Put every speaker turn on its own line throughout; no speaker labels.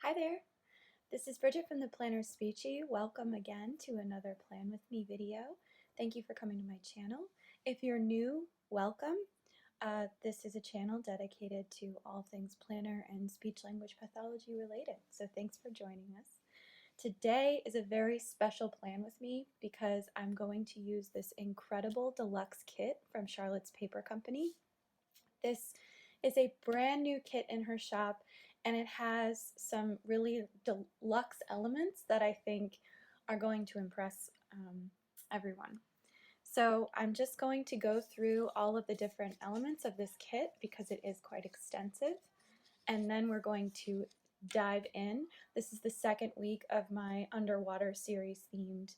Hi there, this is Bridget from the PlannerSpeechie. Welcome again to another Plan With Me video. Thank you for coming to my channel. If you're new, welcome. This is a channel dedicated to all things planner and speech language pathology related, so thanks for joining us. Today is a very special Plan With Me because I'm going to use this incredible deluxe kit from Charlotte's Paper Company. This is a brand new kit in her shop, and it has some really deluxe elements that I think are going to impress everyone. So I'm just going to go through all of the different elements of this kit because it is quite extensive, and then we're going to dive in. This is the second week of my underwater series themed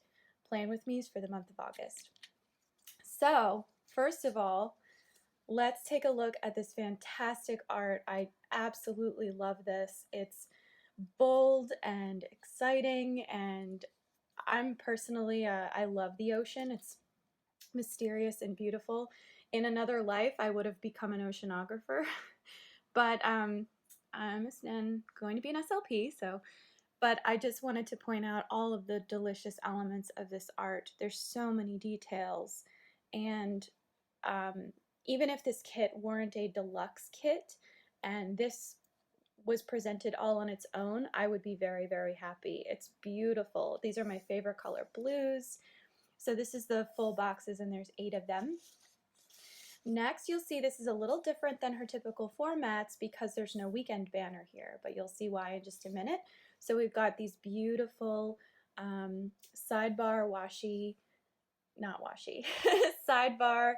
Plan With Me's for the month of August. So first of all, let's take a look at this fantastic art. I absolutely love this. It's bold and exciting, and I'm personally, I love the ocean. It's mysterious and beautiful. In another life, I would have become an oceanographer, but I'm going to be an SLP, but I just wanted to point out all of the delicious elements of this art. There's so many details, and even if this kit weren't a deluxe kit and this was presented all on its own, I would be very, very happy. It's beautiful. These are my favorite color blues. So this is the full boxes, and there's 8 of them. Next, you'll see this is a little different than her typical formats because there's no weekend banner here, but you'll see why in just a minute. So we've got these beautiful sidebar washi, not washi, sidebar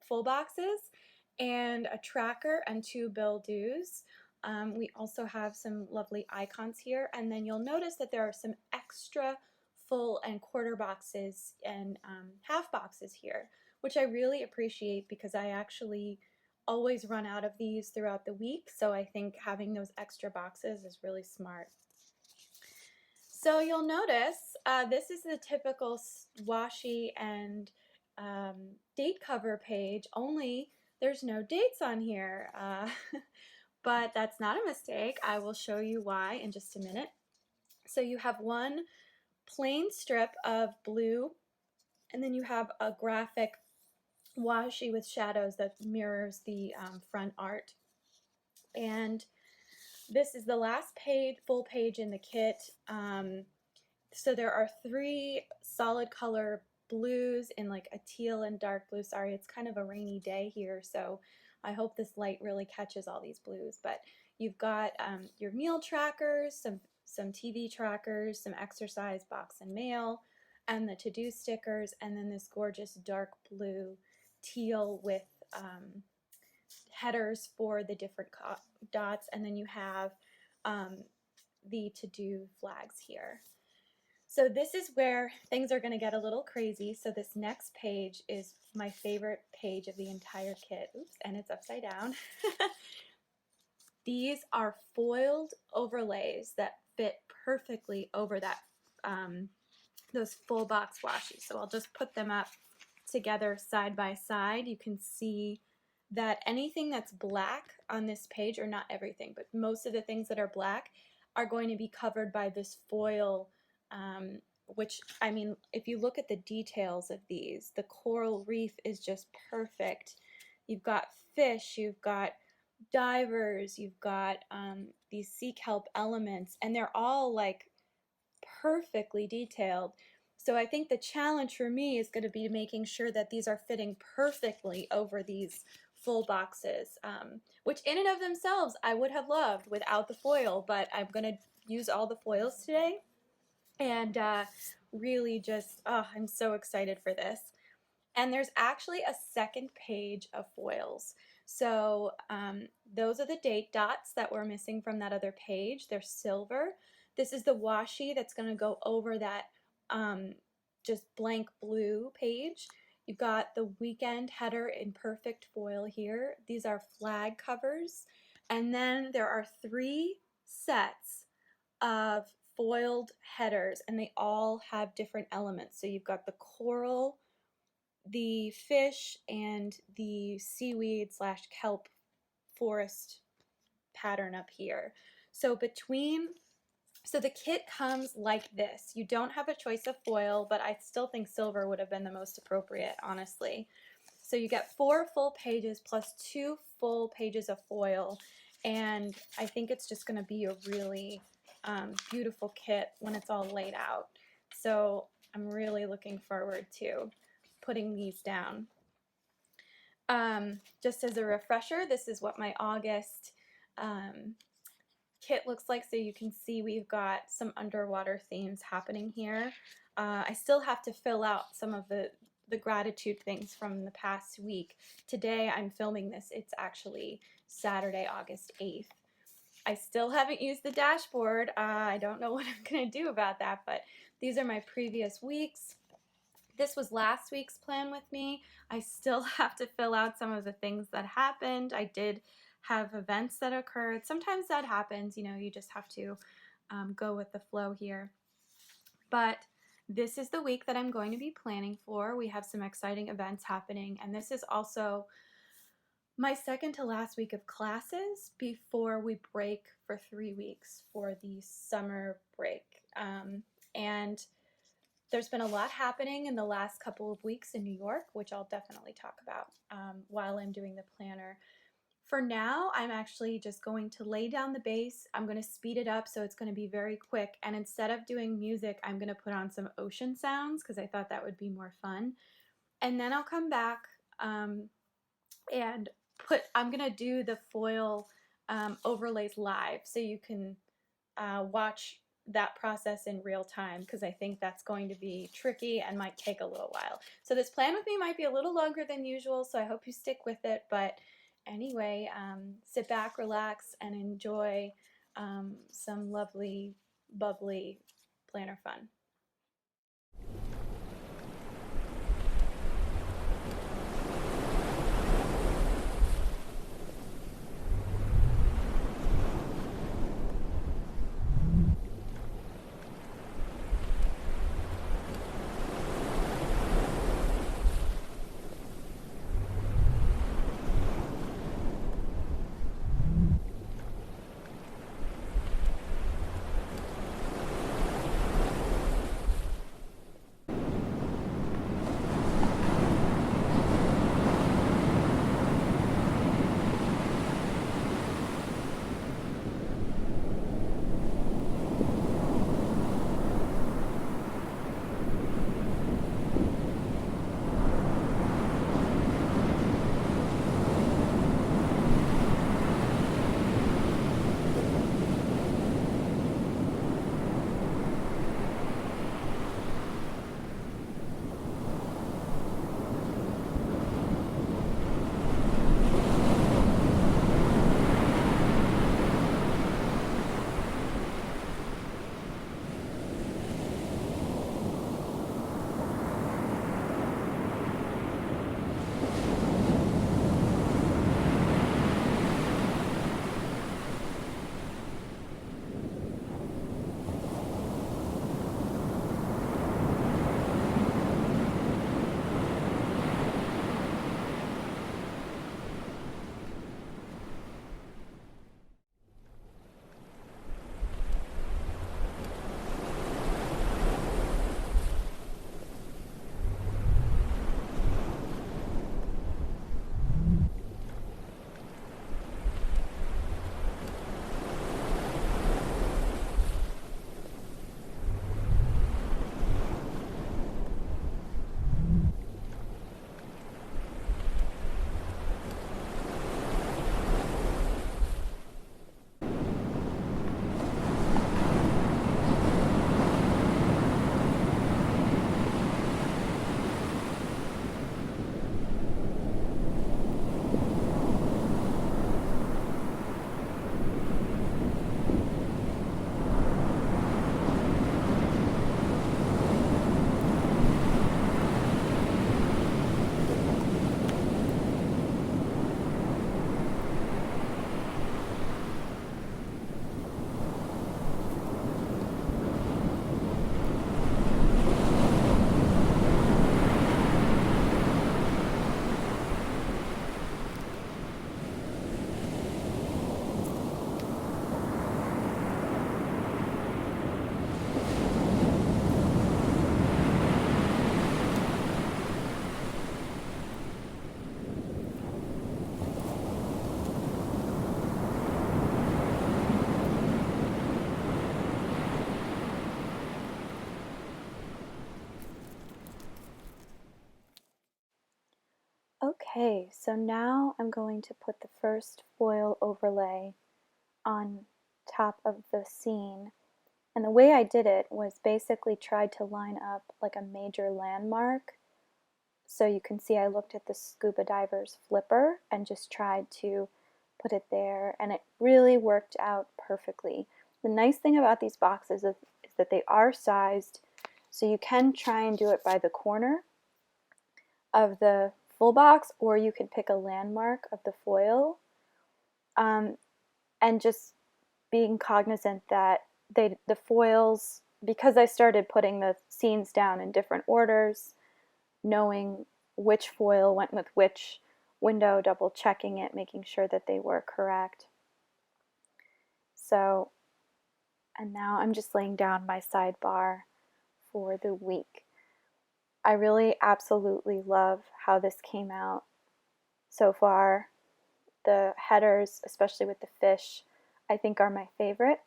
full boxes, and a tracker and 2 bill dues. We also have some lovely icons here, and then you'll notice that there are some extra full and quarter boxes and half boxes here, which I really appreciate because I actually always run out of these throughout the week, so I think having those extra boxes is really smart. So you'll notice this is the typical washi and date cover page, only there's no dates on here, but that's not a mistake. I will show you why in just a minute. So you have one plain strip of blue, and then you have a graphic washi with shadows that mirrors the front art. And this is the last page, full page in the kit. So there are 3 solid color blues in like a teal and dark blue. Sorry, it's kind of a rainy day here, so I hope this light really catches all these blues. But you've got your meal trackers, some TV trackers, some exercise box and mail, and the to-do stickers, and then this gorgeous dark blue teal with headers for the different dots, and then you have the to-do flags here. So this is where things are going to get a little crazy. So this next page is my favorite page of the entire kit. Oops, and it's upside down. These are foiled overlays that fit perfectly over that those full box washi. So I'll just put them up together side by side. You can see that anything that's black on this page, or not everything, but most of the things that are black are going to be covered by this foil, which, I mean, if you look at the details of these, the coral reef is just perfect. You've got fish, you've got divers, you've got these sea kelp elements, and they're all like perfectly detailed. So I think the challenge for me is going to be making sure that these are fitting perfectly over these full boxes, which in and of themselves I would have loved without the foil, but I'm going to use all the foils today, and really just, oh, I'm so excited for this. And there's actually a second page of foils. So those are the date dots that were missing from that other page. They're silver. This is the washi that's going to go over that just blank blue page. You've got the weekend header in perfect foil here. These are flag covers. And then there are 3 sets of foiled headers, and they all have different elements. So you've got the coral, the fish, and the seaweed / kelp forest pattern up here. So the kit comes like this. You don't have a choice of foil, but I still think silver would have been the most appropriate, honestly. So you get 4 full pages plus 2 full pages of foil, and I think it's just going to be a really beautiful kit when it's all laid out. So I'm really looking forward to putting these down. Just as a refresher, this is what my August kit looks like. So you can see we've got some underwater themes happening here. I still have to fill out some of the gratitude things from the past week. Today I'm filming this. It's actually Saturday, August 8th. I still haven't used the dashboard. I don't know what I'm going to do about that, but these are my previous weeks. This was last week's Plan With Me. I still have to fill out some of the things that happened. I did have events that occurred. Sometimes that happens, you know, you just have to go with the flow here. But this is the week that I'm going to be planning for. We have some exciting events happening, and this is also my second to last week of classes before we break for 3 weeks for the summer break. And there's been a lot happening in the last couple of weeks in New York, which I'll definitely talk about while I'm doing the planner. For now, I'm actually just going to lay down the bass. I'm going to speed it up so it's going to be very quick. And instead of doing music, I'm going to put on some ocean sounds because I thought that would be more fun. And then I'll come back and I'm going to do the foil overlays live so you can watch that process in real time, because I think that's going to be tricky and might take a little while. So this Plan With Me might be a little longer than usual, so I hope you stick with it. But anyway, sit back, relax, and enjoy some lovely, bubbly planner fun. Okay, so now I'm going to put the first foil overlay on top of the scene. And the way I did it was basically tried to line up like a major landmark. So you can see I looked at the scuba diver's flipper and just tried to put it there, and it really worked out perfectly. The nice thing about these boxes is that they are sized, so you can try and do it by the corner of the full box, or you can pick a landmark of the foil, and just being cognizant that the foils, because I started putting the scenes down in different orders, knowing which foil went with which window, double checking it, making sure that they were correct. So, and now I'm just laying down my sidebar for the week. I really absolutely love how this came out so far. The headers, especially with the fish, I think are my favorite.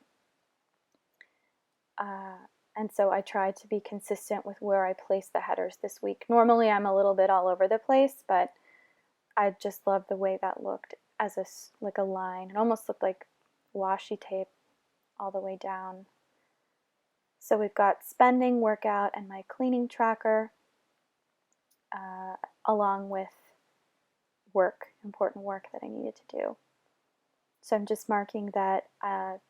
And so I tried to be consistent with where I place the headers this week. Normally I'm a little bit all over the place, but I just love the way that looked as like a line. It almost looked like washi tape all the way down. So we've got spending, workout, and my cleaning tracker, along with work, important work that I needed to do. So I'm just marking that,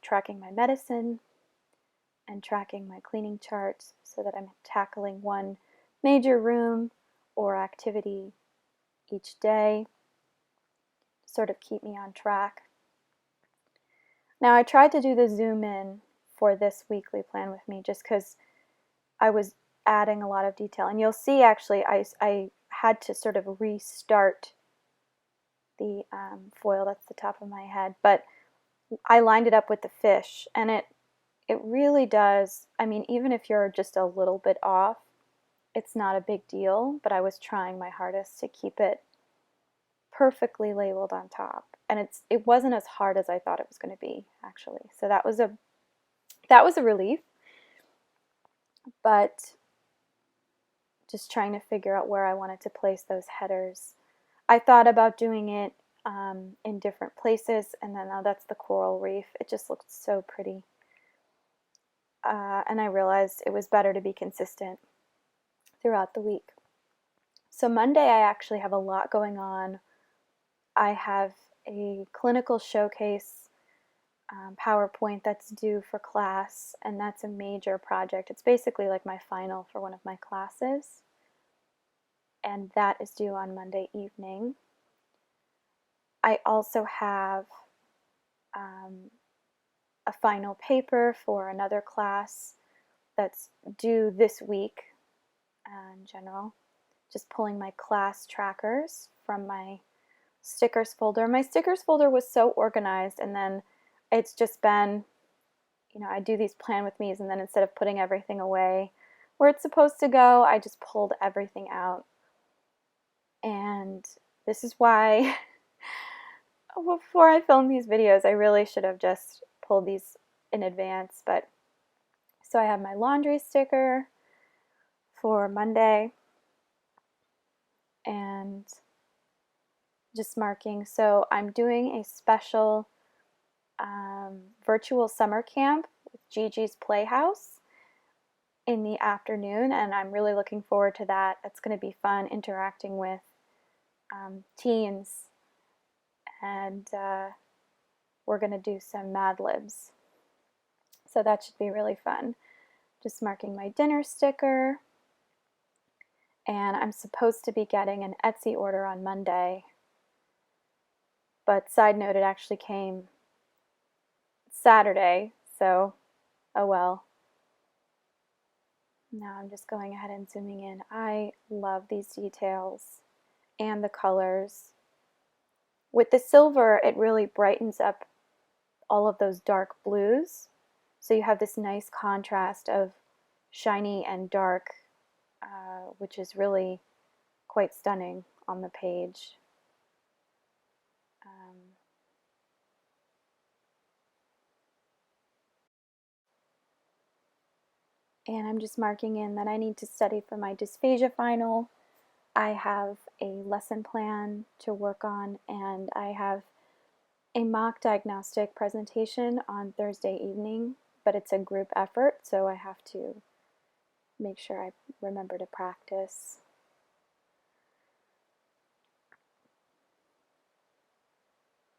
tracking my medicine and tracking my cleaning charts so that I'm tackling one major room or activity each day to sort of keep me on track. Now I tried to do the zoom in for this weekly plan with me just because I was adding a lot of detail, and you'll see actually I had to sort of restart the foil. That's the top of my head, but I lined it up with the fish, and it really does. I mean, even if you're just a little bit off, it's not a big deal, but I was trying my hardest to keep it perfectly labeled on top, and it wasn't as hard as I thought it was going to be, actually. So that was a relief. But just trying to figure out where I wanted to place those headers. I thought about doing it in different places, and then that's the coral reef. It just looked so pretty. And I realized it was better to be consistent throughout the week. So Monday I actually have a lot going on. I have a clinical showcase PowerPoint that's due for class, and that's a major project. It's basically like my final for one of my classes, and that is due on Monday evening. I also have a final paper for another class that's due this week in general. Just pulling my class trackers from my stickers folder. My stickers folder was so organized, and then it's just been, I do these plan with me's, and then instead of putting everything away where it's supposed to go, I just pulled everything out. And this is why before I filmed these videos, I really should have just pulled these in advance. But so I have my laundry sticker for Monday, and just marking. So I'm doing a special virtual summer camp with Gigi's Playhouse in the afternoon, and I'm really looking forward to that. It's going to be fun interacting with teens, and we're going to do some Mad Libs. So that should be really fun. Just marking my dinner sticker, and I'm supposed to be getting an Etsy order on Monday, but side note, it actually came Saturday, so oh well. Now I'm just going ahead and zooming in. I love these details and the colors. With the silver, it really brightens up all of those dark blues, so you have this nice contrast of shiny and dark, which is really quite stunning on the page. And I'm just marking in that I need to study for my dysphagia final. I have a lesson plan to work on, and I have a mock diagnostic presentation on Thursday evening, but it's a group effort, so I have to make sure I remember to practice.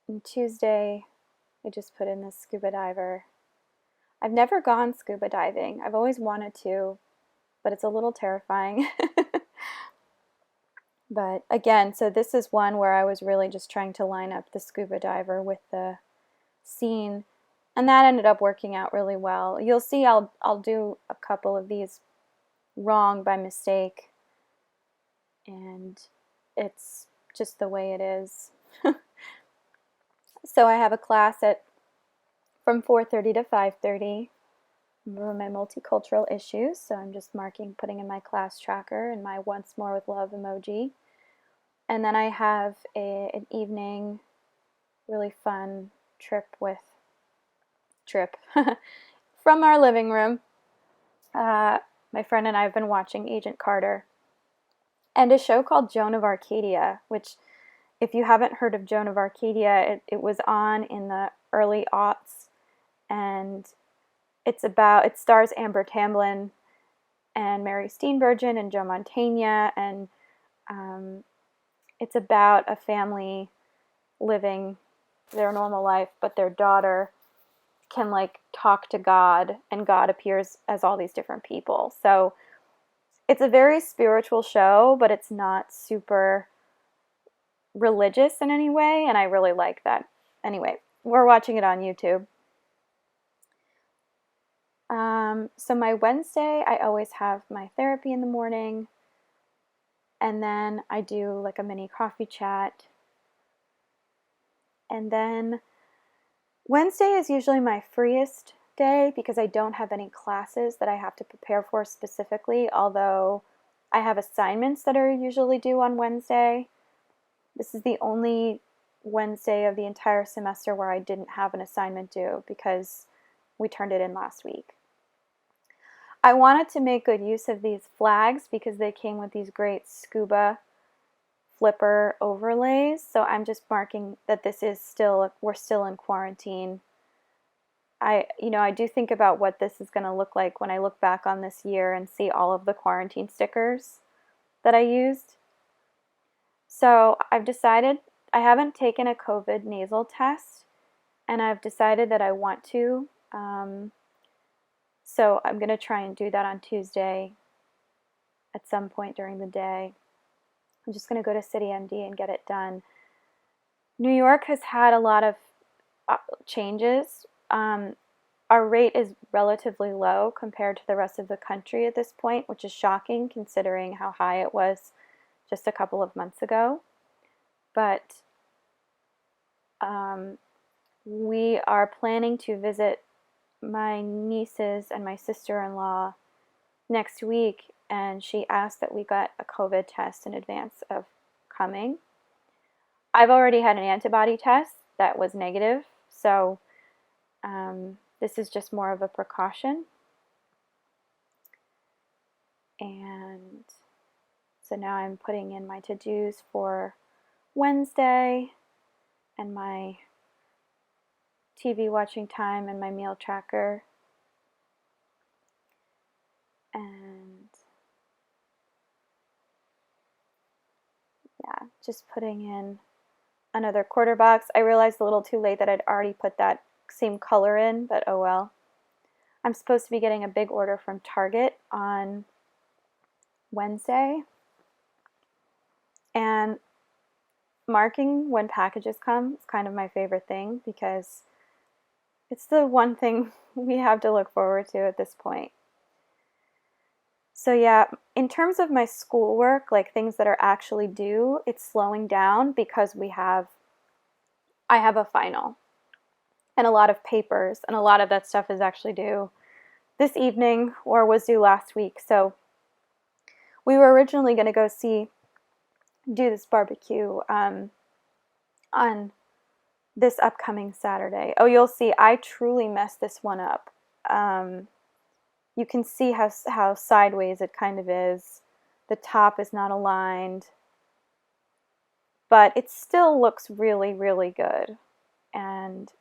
And Tuesday, I just put in this scuba diver. I've never gone scuba diving. I've always wanted to, but it's a little terrifying. But again, so this is one where I was really just trying to line up the scuba diver with the scene, and that ended up working out really well. You'll see I'll do a couple of these wrong by mistake, and it's just the way it is. So I have a class from 4:30 to 5:30 for my multicultural issues, so I'm just putting in my class tracker and my once more with love emoji. And then I have an evening really fun trip from our living room. My friend and I have been watching Agent Carter and a show called Joan of Arcadia, which, if you haven't heard of Joan of Arcadia, it was on in the early aughts, and it stars Amber Tamblyn and Mary Steenburgen and Joe Mantegna, and it's about a family living their normal life, but their daughter can talk to God, and God appears as all these different people. So it's a very spiritual show, but it's not super religious in any way, and I really like that. Anyway, we're watching it on YouTube. So my Wednesday, I always have my therapy in the morning, and then I do a mini coffee chat. And then Wednesday is usually my freest day because I don't have any classes that I have to prepare for specifically, although I have assignments that are usually due on Wednesday. This is the only Wednesday of the entire semester where I didn't have an assignment due because we turned it in last week. I wanted to make good use of these flags because they came with these great scuba flipper overlays, so I'm just marking that we're still in quarantine. I do think about what this is going to look like when I look back on this year and see all of the quarantine stickers that I used. So I've decided I haven't taken a COVID nasal test, and I've decided that I want to. So I'm going to try and do that on Tuesday at some point during the day. I'm just going to go to CityMD and get it done. New York has had a lot of changes. Our rate is relatively low compared to the rest of the country at this point, which is shocking considering how high it was just a couple of months ago. But we are planning to visit my nieces and my sister-in-law next week, and she asked that we got a COVID test in advance of coming. I've already had an antibody test that was negative, so this is just more of a precaution. And so now I'm putting in my to-dos for Wednesday and my TV watching time and my meal tracker. And yeah, just putting in another quarter box. I realized a little too late that I'd already put that same color in, but oh well. I'm supposed to be getting a big order from Target on Wednesday, and marking when packages come is kind of my favorite thing because it's the one thing we have to look forward to at this point. So yeah, in terms of my schoolwork, things that are actually due, it's slowing down because I have a final and a lot of papers, and a lot of that stuff is actually due this evening or was due last week. So we were originally going to go do this barbecue on this upcoming Saturday. Oh, you'll see, I truly messed this one up. You can see how sideways it kind of is. the top is not aligned, but it still looks really, really good, and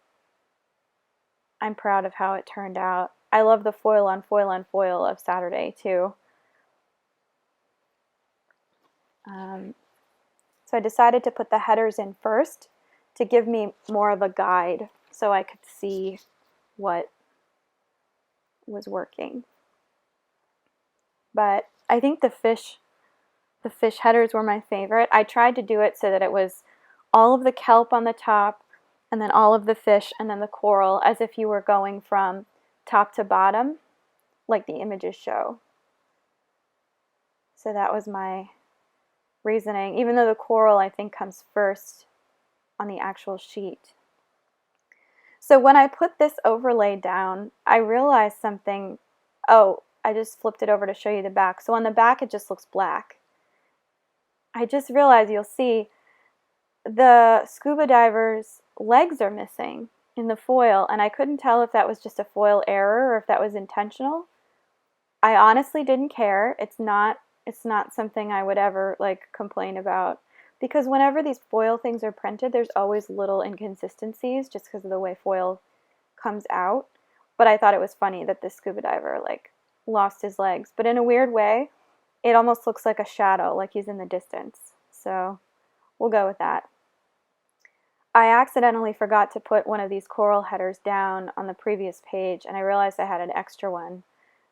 I'm proud of how it turned out. I love the foil on foil on foil of Saturday too. So I decided to put the headers in first to give me more of a guide so I could see what was working. But I think the fish headers were my favorite. I tried to do it so that it was all of the kelp on the top and then all of the fish and then the coral, as if you were going from top to bottom like the images show. So that was my reasoning, even though the coral I think comes first on the actual sheet. So when I put this overlay down, I realized something. Oh, I just flipped it over to show you the back. So on the back it just looks black. I just realized, you'll see, the scuba diver's legs are missing in the foil, and I couldn't tell if that was just a foil error or if that was intentional. I honestly didn't care. It's not something I would ever like complain about, because whenever these foil things are printed, there's always little inconsistencies just because of the way foil comes out. But I thought it was funny that this scuba diver like lost his legs, but in a weird way, it almost looks like a shadow, like he's in the distance. So we'll go with that. I accidentally forgot to put one of these coral headers down on the previous page, and I realized I had an extra one.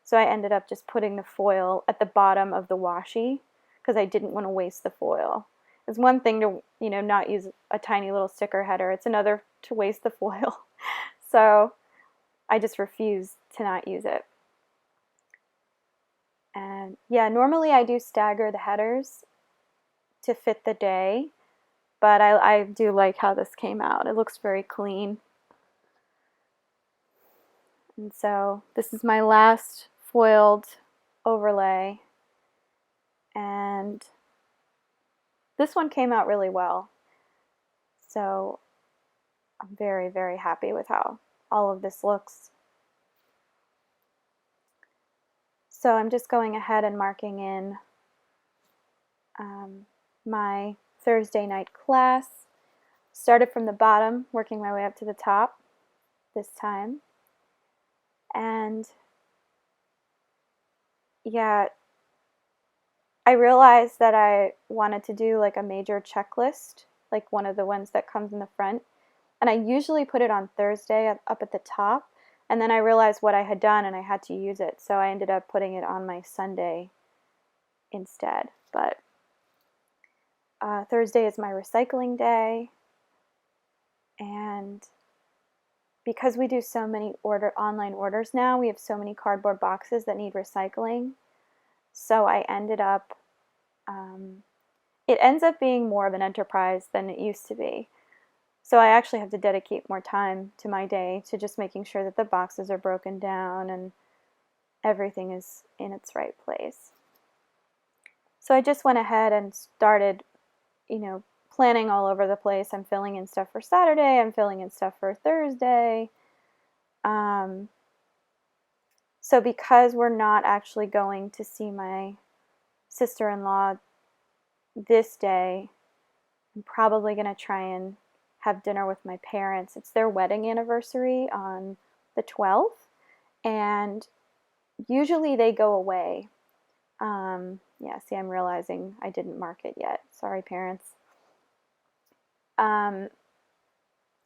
So I ended up just putting the foil at the bottom of the washi because I didn't want to waste the foil. It's one thing to, not use a tiny little sticker header. It's another to waste the foil. So I just refused to not use it. And yeah, normally I do stagger the headers to fit the day, but I do like how this came out. It looks very clean. And so this is my last foiled overlay, and this one came out really well. So I'm very, very happy with how all of this looks. So I'm just going ahead and marking in my Thursday night class. Started from the bottom, working my way up to the top this time. And yeah, I realized that I wanted to do like a major checklist, like one of the ones that comes in the front. And I usually put it on Thursday up at the top. And then I realized what I had done and I had to use it. So I ended up putting it on my Sunday instead. But Thursday is my recycling day. And because we do so many online orders now, we have so many cardboard boxes that need recycling. So I ended up, it ends up being more of an enterprise than it used to be. So I actually have to dedicate more time to my day to just making sure that the boxes are broken down and everything is in its right place. So I just went ahead and started, planning all over the place. I'm filling in stuff for Saturday, I'm filling in stuff for Thursday. So because we're not actually going to see my sister-in-law this day, I'm probably going to try and have dinner with my parents. It's their wedding anniversary on the 12th, and usually they go away. Yeah, see, I'm realizing I didn't mark it yet. Sorry, parents.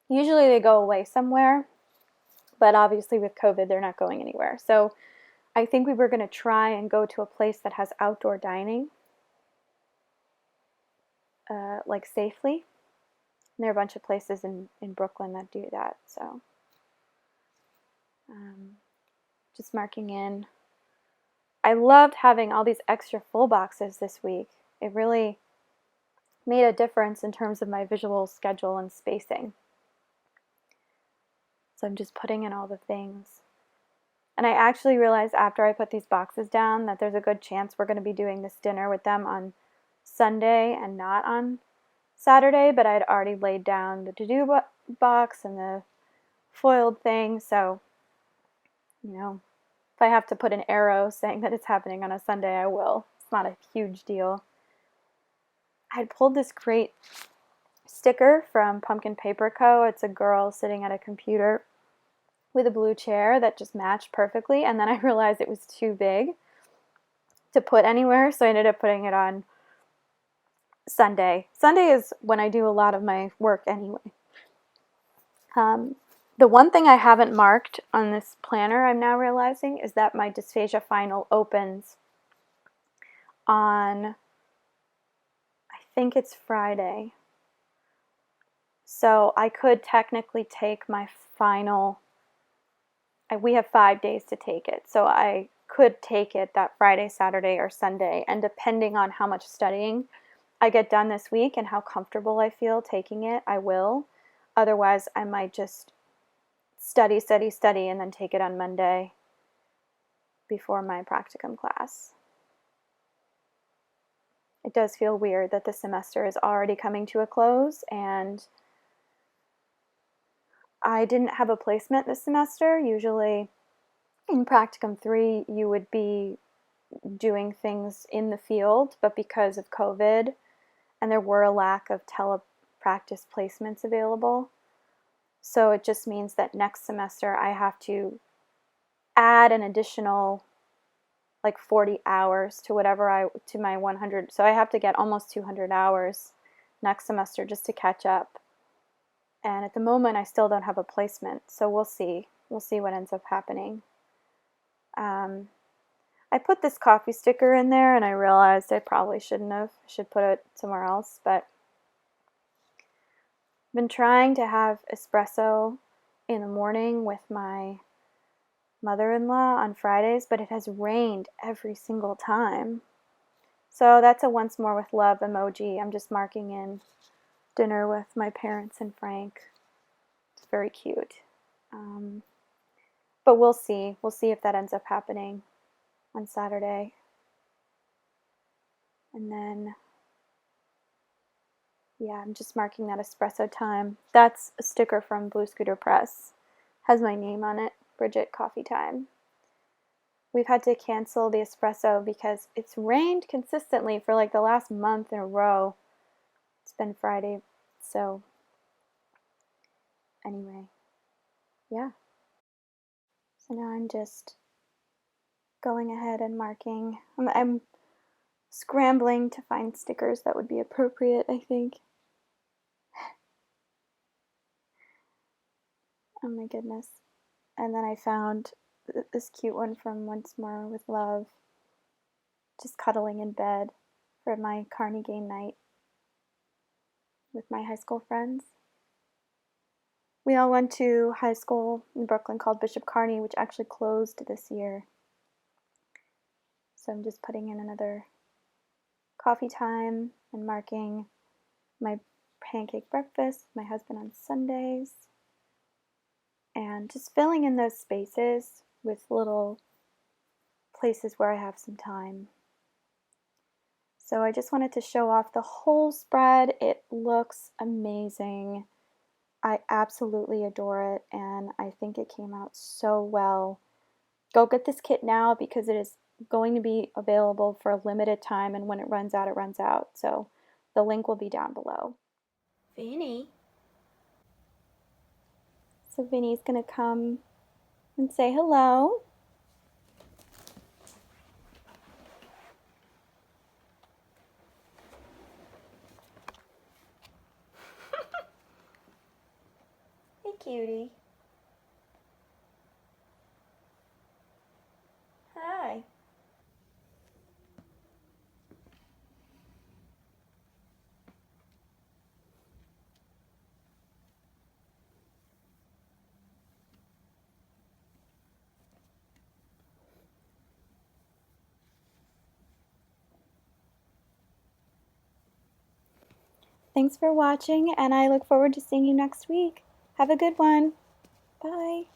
Usually they go away somewhere, but obviously with COVID, they're not going anywhere. So I think we were going to try and go to a place that has outdoor dining, like safely. And there are a bunch of places in Brooklyn that do that. So just marking in. I loved having all these extra full boxes this week. It really made a difference in terms of my visual schedule and spacing. So I'm just putting in all the things. And I actually realized after I put these boxes down that there's a good chance we're going to be doing this dinner with them on Sunday and not on Saturday, but I'd already laid down the to-do box and the foiled thing, so, if I have to put an arrow saying that it's happening on a Sunday, I will. It's not a huge deal. I had pulled this great sticker from Pumpkin Paper Co. It's a girl sitting at a computer with a blue chair that just matched perfectly, and then I realized it was too big to put anywhere, so I ended up putting it on Sunday. Sunday is when I do a lot of my work anyway. The one thing I haven't marked on this planner, I'm now realizing, is that my dysphagia final opens on, I think it's Friday. So I could technically take my final, we have 5 days to take it. So I could take it that Friday, Saturday, or Sunday. And depending on how much studying I get done this week and how comfortable I feel taking it, I will. Otherwise, I might just study, and then take it on Monday before my practicum class. It does feel weird that the semester is already coming to a close, and I didn't have a placement this semester. Usually in practicum 3, you would be doing things in the field, but because of COVID and there were a lack of telepractice placements available, so it just means that next semester I have to add an additional like 40 hours to to my 100. So I have to get almost 200 hours next semester just to catch up. And at the moment I still don't have a placement, so we'll see. We'll see what ends up happening. I put this coffee sticker in there and I realized I probably shouldn't have. I should put it somewhere else, but I've been trying to have espresso in the morning with my mother-in-law on Fridays, but it has rained every single time. So that's a once more with love emoji. I'm just marking in dinner with my parents and Frank. It's very cute. But we'll see. We'll see if that ends up happening on Saturday. And then, yeah, I'm just marking that espresso time. That's a sticker from Blue Scooter Press. Has my name on it, Bridget Coffee Time. We've had to cancel the espresso because it's rained consistently for like the last month in a row. It's been Friday, so anyway, yeah. So now I'm just going ahead and marking. I'm scrambling to find stickers that would be appropriate, I think. Oh my goodness. And then I found this cute one from Once More with Love, just cuddling in bed for my Carney game night with my high school friends. We all went to high school in Brooklyn called Bishop Carney, which actually closed this year. So I'm just putting in another coffee time and marking my pancake breakfast with my husband on Sundays. And just filling in those spaces with little places where I have some time. So I just wanted to show off the whole spread. It looks amazing. I absolutely adore it, and I think it came out so well. Go get this kit now because it is going to be available for a limited time, and when it runs out, it runs out. So the link will be down below. Vinny. So Vinny's gonna come and say hello. Hey, cutie. Hi. Thanks for watching, and I look forward to seeing you next week. Have a good one. Bye.